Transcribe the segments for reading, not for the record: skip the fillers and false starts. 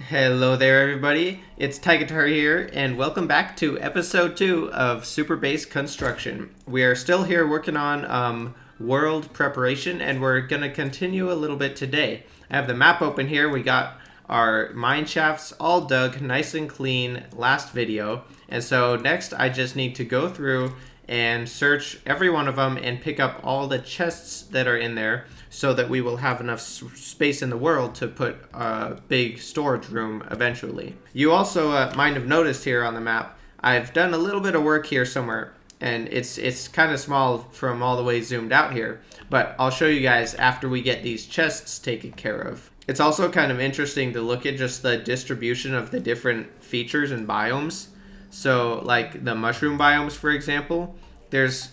Hello there, everybody. It's Tigitar here, and welcome back to episode 2 of Super Base Construction. We are still here working on world preparation, and we're going to continue a little bit today. I have the map open here. We got our mine shafts all dug nice and clean last video, and so next I just need to go through and search every one of them and pick up all the chests that are in there so that we will have enough space in the world to put a big storage room eventually. You also might have noticed here on the map, I've done a little bit of work here somewhere, and it's kind of small from all the way zoomed out here, but I'll show you guys after we get these chests taken care of. It's also kind of interesting to look at just the distribution of the different features and biomes. So like the mushroom biomes, for example, there's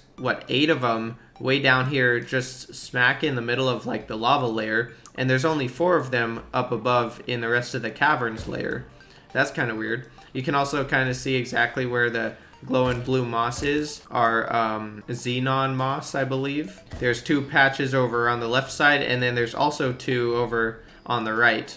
8 of them way down here just smack in the middle of like the lava layer, and there's only 4 of them up above in the rest of the caverns layer. That's kind of weird. You can also kind of see exactly where the glowing blue moss is, our xenon moss, I believe. There's 2 patches over on the left side, and then there's also 2 over on the right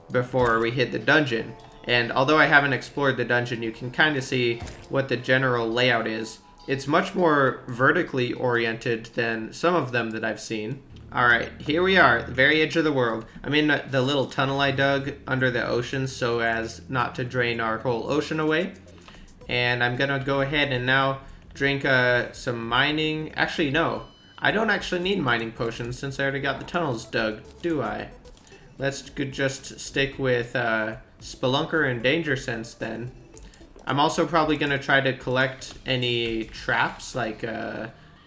before we hit the dungeon. And although I haven't explored the dungeon, you can kind of see what the general layout is. It's much more vertically oriented than some of them that I've seen. Alright, here we are, the very edge of the world. I'm in the little tunnel I dug under the ocean so as not to drain our whole ocean away. And I'm gonna go ahead and now drink some mining. Actually, no. I don't actually need mining potions since I already got the tunnels dug, do I? Let's just stick with Spelunker and Danger Sense then. I'm also probably going to try to collect any traps, like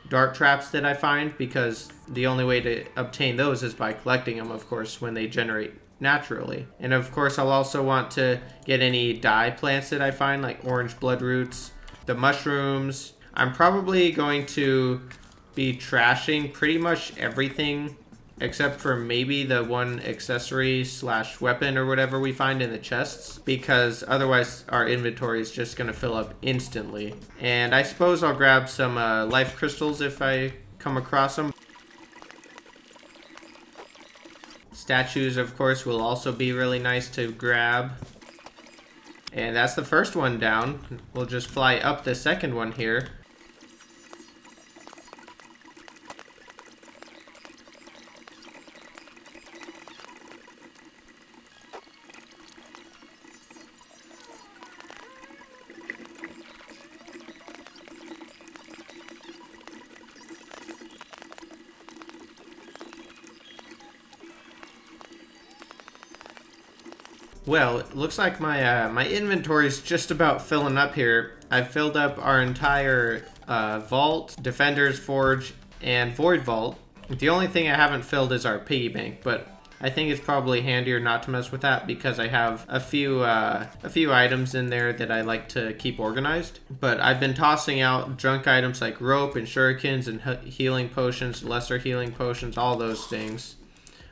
dart traps that I find, because the only way to obtain those is by collecting them, of course, when they generate naturally. And of course, I'll also want to get any dye plants that I find, like orange bloodroots, the mushrooms. I'm probably going to be trashing pretty much everything except for maybe the one accessory / weapon or whatever we find in the chests, because otherwise our inventory is just going to fill up instantly. And I suppose I'll grab some life crystals if I come across them. Statues, of course, will also be really nice to grab. And that's the first one down. We'll just fly up the second one here. Well, it looks like my inventory is just about filling up here. I've filled up our entire vault, Defender's Forge, and Void Vault. The only thing I haven't filled is our piggy bank, but I think it's probably handier not to mess with that because I have a few items in there that I like to keep organized. But I've been tossing out junk items like rope and shurikens and healing potions, lesser healing potions, all those things.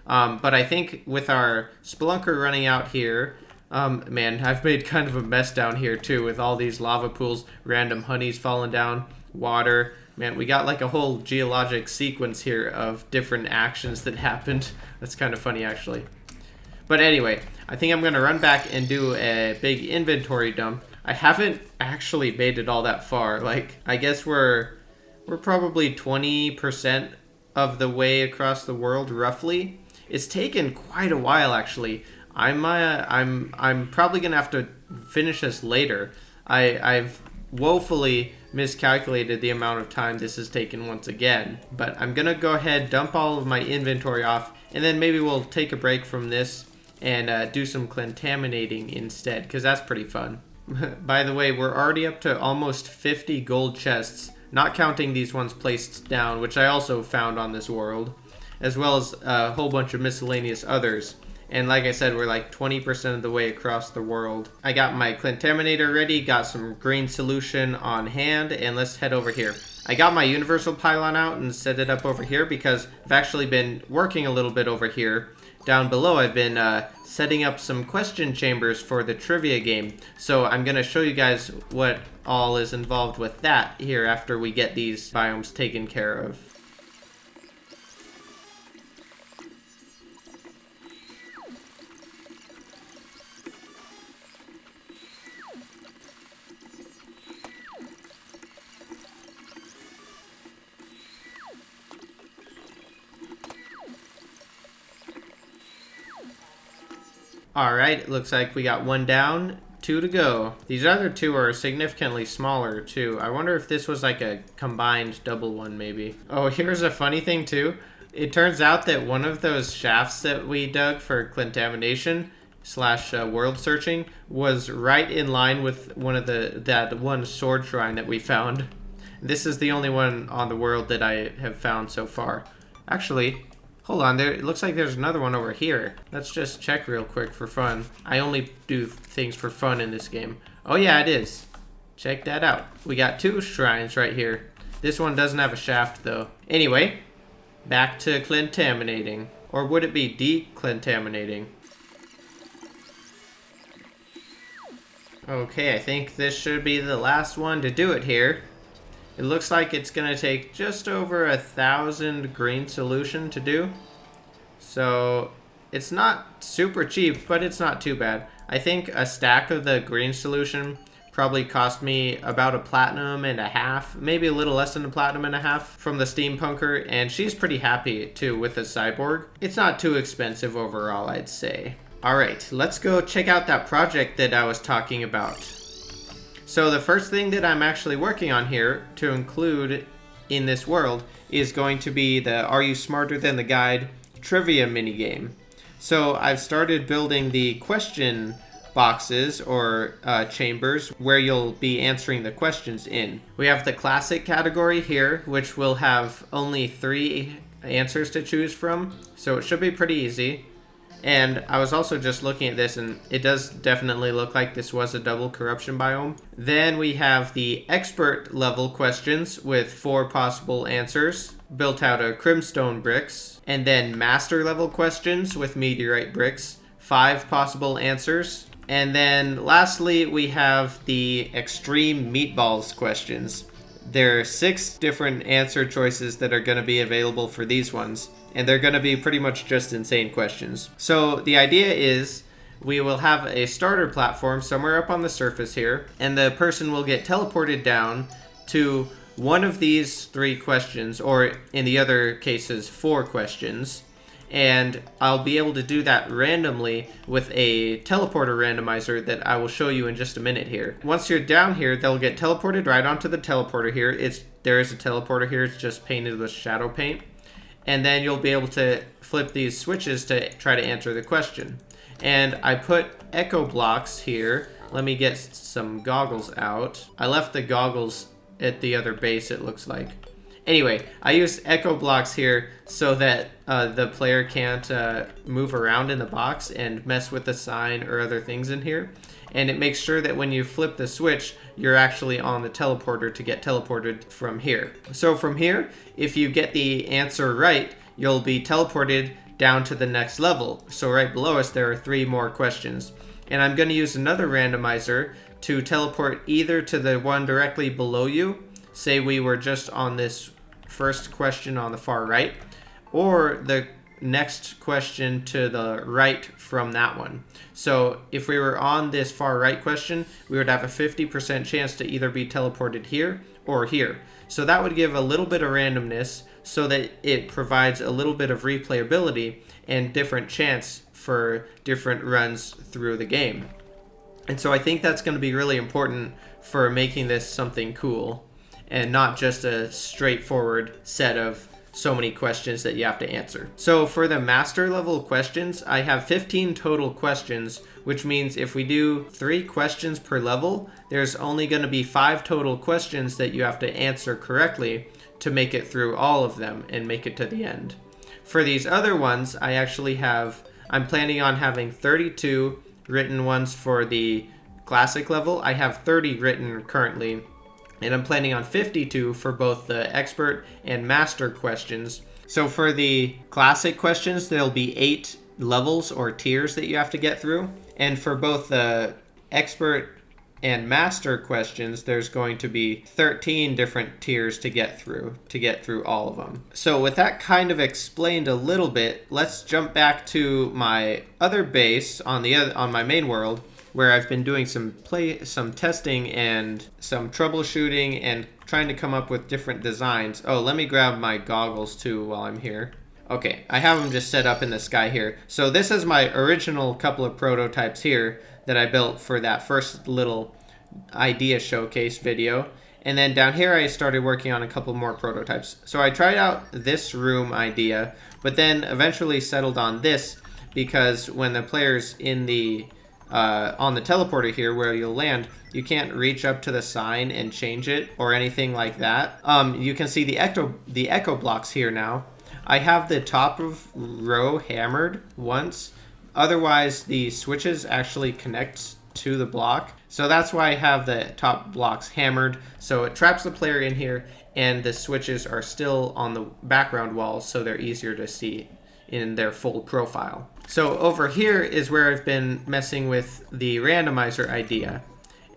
But I think with our Spelunker running out here, man, I've made kind of a mess down here too with all these lava pools, random honeys falling down, water. Man, we got like a whole geologic sequence here of different actions that happened. That's kind of funny, actually. But anyway, I think I'm going to run back and do a big inventory dump. I haven't actually made it all that far. Like, I guess we're probably 20% of the way across the world, roughly. It's taken quite a while, actually. I'm probably gonna have to finish this later. I've woefully miscalculated the amount of time this has taken once again. But I'm gonna go ahead, dump all of my inventory off, and then maybe we'll take a break from this and do some contaminating instead, because that's pretty fun. By the way, we're already up to almost 50 gold chests, not counting these ones placed down, which I also found on this world, as well as a whole bunch of miscellaneous others. And like I said, we're like 20% of the way across the world. I got my Contaminator ready, got some green solution on hand, and let's head over here. I got my universal pylon out and set it up over here because I've actually been working a little bit over here. Down below, I've been setting up some question chambers for the trivia game. So I'm going to show you guys what all is involved with that here after we get these biomes taken care of. All right, it looks like we got one down, two to go. These other two are significantly smaller too. I wonder if this was like a combined double one maybe. Oh, here's a funny thing too. It turns out that one of those shafts that we dug for contamination slash world searching was right in line with one of that one sword shrine that we found. This is the only one on the world that I have found so far. Actually, hold on, it looks like there's another one over here. Let's just check real quick for fun. I only do things for fun in this game. Oh yeah, it is. Check that out. We got two shrines right here. This one doesn't have a shaft though. Anyway, back to contaminating. Or would it be decontaminating? Okay, I think this should be the last one to do it here. It looks like it's going to take just over 1,000 green solution to do. So it's not super cheap, but it's not too bad. I think a stack of the green solution probably cost me about a platinum and a half, maybe a little less than a platinum and a half from the steampunker, and she's pretty happy too with the cyborg. It's not too expensive overall, I'd say. All right, let's go check out that project that I was talking about. So the first thing that I'm actually working on here to include in this world is going to be the Are You Smarter Than the Guide trivia minigame. So I've started building the question boxes or chambers where you'll be answering the questions in. We have the classic category here, which will have only 3 answers to choose from. So it should be pretty easy. And I was also just looking at this, and it does definitely look like this was a double corruption biome. Then we have the expert level questions with 4 possible answers built out of crimstone bricks. And then master level questions with meteorite bricks, 5 possible answers. And then lastly, we have the extreme meatballs questions. There are 6 different answer choices that are going to be available for these ones. And they're going to be pretty much just insane questions. So the idea is we will have a starter platform somewhere up on the surface here, and the person will get teleported down to one of these 3 questions, or in the other cases, 4 questions. And I'll be able to do that randomly with a teleporter randomizer that I will show you in just a minute here. Once you're down here, they'll get teleported right onto the teleporter here. There is a teleporter here, it's just painted with shadow paint. And then you'll be able to flip these switches to try to answer the question. And I put echo blocks here. Let me get some goggles out. I left the goggles at the other base, it looks like. Anyway, I used echo blocks here so that the player can't move around in the box and mess with the sign or other things in here. And it makes sure that when you flip the switch, you're actually on the teleporter to get teleported from here. So from here, if you get the answer right, you'll be teleported down to the next level. So right below us, there are 3 more questions. And I'm going to use another randomizer to teleport either to the one directly below you, say we were just on this first question on the far right, or the next question to the right from that one. So if we were on this far right question, we would have a 50% chance to either be teleported here or here. So that would give a little bit of randomness so that it provides a little bit of replayability and different chance for different runs through the game. And so I think that's going to be really important for making this something cool and not just a straightforward set of so many questions that you have to answer. So for the master level questions, I have 15 total questions, which means if we do 3 questions per level, there's only going to be 5 total questions that you have to answer correctly to make it through all of them and make it to the end. For these other ones, I'm planning on having 32 written ones for the classic level. I have 30 written currently. And I'm planning on 52 for both the expert and master questions. So for the classic questions, there'll be 8 levels or tiers that you have to get through. And for both the expert and master questions, there's going to be 13 different tiers to get through all of them. So with that kind of explained a little bit, let's jump back to my other base on my main world, where I've been doing some testing and some troubleshooting and trying to come up with different designs. Oh, let me grab my goggles too while I'm here. Okay, I have them just set up in the sky here. So this is my original couple of prototypes here that I built for that first little idea showcase video. And then down here I started working on a couple more prototypes. So I tried out this room idea, but then eventually settled on this because when the player's in the on the teleporter here where you'll land, you can't reach up to the sign and change it or anything like that. You can see the echo blocks here now. I have the top of row hammered once. Otherwise, the switches actually connect to the block. So that's why I have the top blocks hammered. So it traps the player in here, and the switches are still on the background walls, so they're easier to see in their full profile. So over here is where I've been messing with the randomizer idea.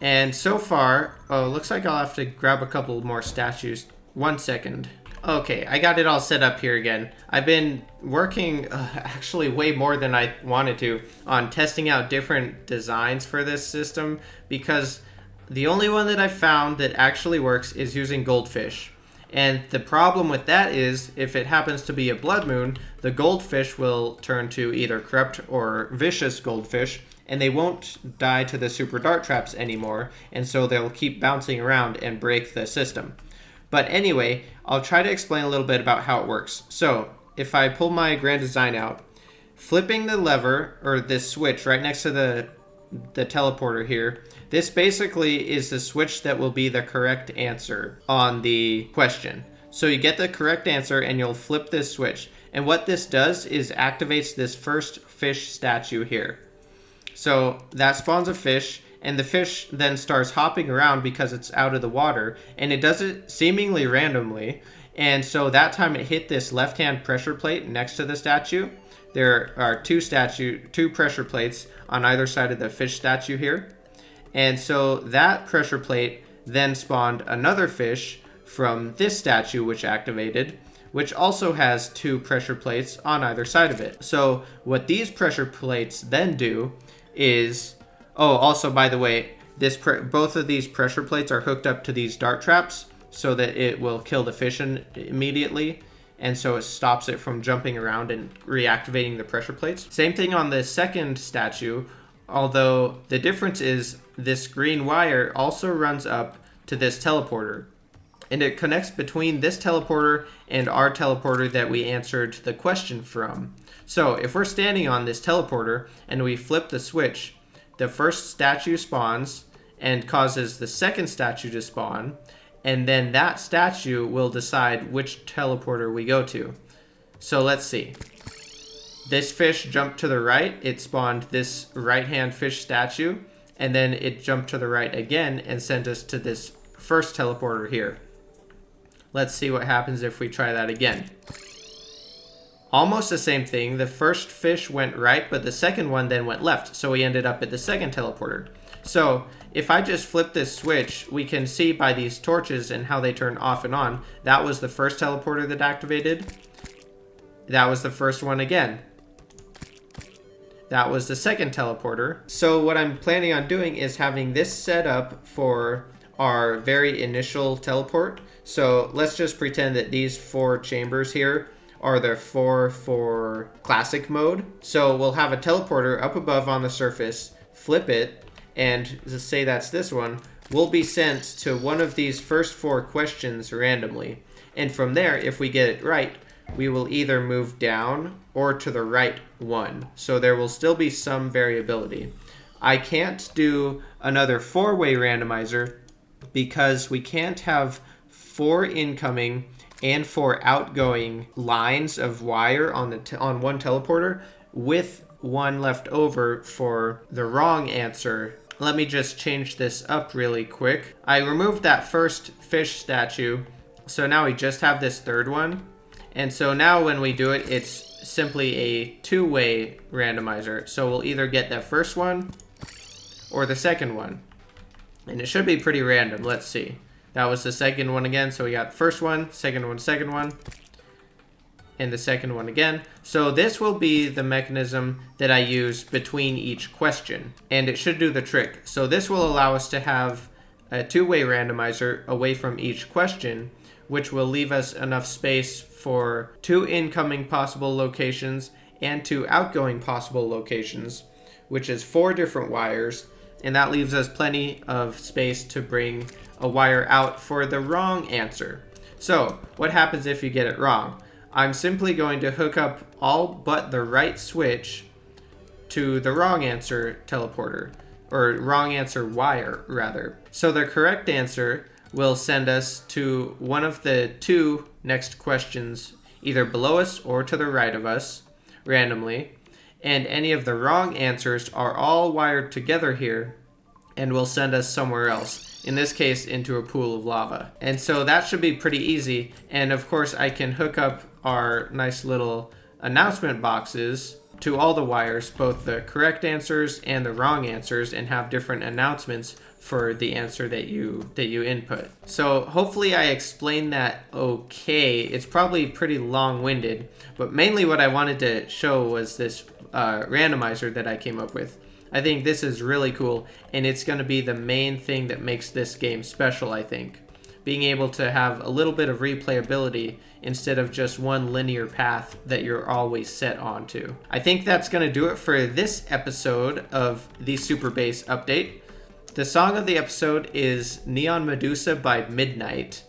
And so far, looks like I'll have to grab a couple more statues. 1 second. Okay, I got it all set up here again. I've been working actually way more than I wanted to on testing out different designs for this system because the only one that I found that actually works is using goldfish. And the problem with that is if it happens to be a blood moon, the goldfish will turn to either corrupt or vicious goldfish, and they won't die to the super dart traps anymore, and so they'll keep bouncing around and break the system. But anyway, I'll try to explain a little bit about how it works. So if I pull my grand design out, flipping the lever or this switch right next to the teleporter here, this basically is the switch that will be the correct answer on the question. So you get the correct answer and you'll flip this switch. And what this does is activates this first fish statue here. So that spawns a fish, and the fish then starts hopping around because it's out of the water, and it does it seemingly randomly. And so that time it hit this left-hand pressure plate next to the statue. There are two pressure plates on either side of the fish statue here. And so that pressure plate then spawned another fish from this statue which activated, which also has two pressure plates on either side of it. So what these pressure plates then do is, also by the way, both of these pressure plates are hooked up to these dart traps so that it will kill the fish immediately, and so it stops it from jumping around and reactivating the pressure plates. Same thing on the second statue, although the difference is this green wire also runs up to this teleporter, and it connects between this teleporter and our teleporter that we answered the question from. So if we're standing on this teleporter and we flip the switch, the first statue spawns and causes the second statue to spawn, and then that statue will decide which teleporter we go to. So let's see. This fish jumped to the right, it spawned this right-hand fish statue, and then it jumped to the right again and sent us to this first teleporter here. Let's see what happens if we try that again. Almost the same thing. The first fish went right, but the second one then went left, so we ended up at the second teleporter. So if I just flip this switch, we can see by these torches and how they turn off and on, that was the first teleporter that activated. That was the first one again. That was the second teleporter. So what I'm planning on doing is having this set up for our very initial teleport. So let's just pretend that these 4 chambers here are the 4 for classic mode. So we'll have a teleporter up above on the surface, flip it, and just say that's this one. We'll be sent to one of these first 4 questions randomly. And from there, if we get it right, we will either move down or to the right 1. So there will still be some variability. I can't do another 4-way randomizer because we can't have 4 incoming and 4 outgoing lines of wire on one teleporter with 1 left over for the wrong answer. Let me just change this up really quick. I removed that first fish statue, so now we just have this third one. And so now when we do it, it's simply a 2-way randomizer. So we'll either get the first one or the second one. And it should be pretty random. Let's see. That was the second one again. So we got first one, second one, and the second one again. So this will be the mechanism that I use between each question, and it should do the trick. So this will allow us to have a 2-way randomizer away from each question, which will leave us enough space for 2 incoming possible locations and 2 outgoing possible locations, which is 4 different wires, and that leaves us plenty of space to bring a wire out for the wrong answer. So, what happens if you get it wrong? I'm simply going to hook up all but the right switch to the wrong answer teleporter, or wrong answer wire, rather. So the correct answer will send us to one of the 2 next questions, either below us or to the right of us, randomly, and any of the wrong answers are all wired together here and will send us somewhere else, in this case into a pool of lava. And so that should be pretty easy, and of course I can hook up our nice little announcement boxes to all the wires, both the correct answers and the wrong answers, and have different announcements for the answer that you input. So hopefully I explained that okay. It's probably pretty long-winded, but mainly what I wanted to show was this randomizer that I came up with. I think this is really cool, and it's going to be the main thing that makes this game special, I think. Being able to have a little bit of replayability instead of just one linear path that you're always set onto. I think that's going to do it for this episode of the Super Bass Update. The song of the episode is Neon Medusa by Midnight.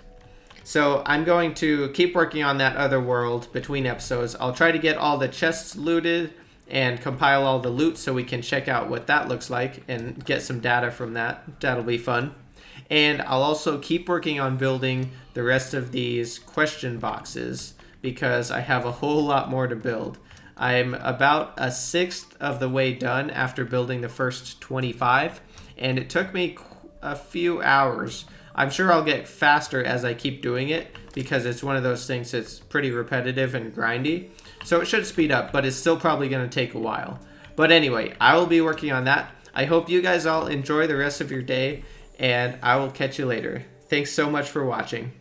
So I'm going to keep working on that other world between episodes. I'll try to get all the chests looted and compile all the loot so we can check out what that looks like and get some data from that. That'll be fun. And I'll also keep working on building the rest of these question boxes because I have a whole lot more to build. I'm about 1/6 of the way done after building the first 25, and it took me a few hours. I'm sure I'll get faster as I keep doing it because it's one of those things that's pretty repetitive and grindy. So it should speed up, but it's still probably going to take a while. But anyway, I will be working on that. I hope you guys all enjoy the rest of your day, and I will catch you later. Thanks so much for watching.